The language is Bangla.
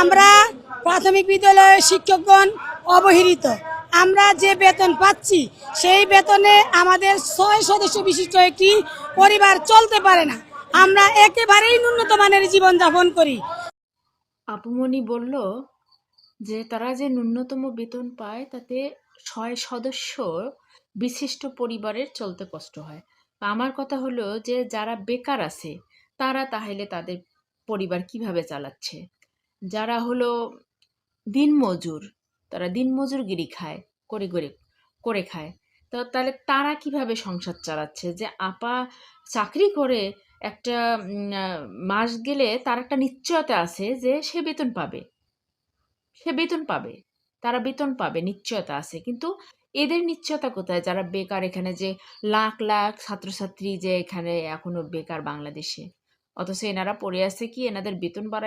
আমরা প্রাথমিক বিদ্যালয়ের শিক্ষকগণ অবহেলিত। আমরা যে বেতন পাচ্ছি সেই বেতনে আমাদের 6 সদস্য বিশিষ্ট একটি পরিবার চলতে পারে না। আমরা একেবারেই ন্যূনতম মানের জীবনযাপন করি। আপুমনি বলল যে তারা যে ন্যূনতম বেতন পায় তাতে 6 সদস্য বিশিষ্ট পরিবারের চলতে কষ্ট হয়। আমার কথা হলো যে যারা বেকার আছে তারা তাহলে তাদের পরিবার কিভাবে চালাচ্ছে? যারা হলো দিনমজুর, তারা দিনমজুরগিরি খায়, করে করে করে খায়। তো তাহলে তারা কিভাবে সংসার চালাচ্ছে? যে আপা চাকরি করে একটা মাস গেলে তার একটা নিশ্চয়তা আছে যে সে বেতন পাবে। সে বেতন পাবে। তারা বেতন পাবে, নিশ্চয়তা আছে। কিন্তু এদের নিশ্চয়তা কোথায়? যারা বেকার, এখানে যে লাখ লাখ ছাত্রছাত্রী যে এখানে এখনো বেকার বাংলাদেশে। অথচ এনারা পড়ে আছে কি এনাদের বেতন বাড়ায়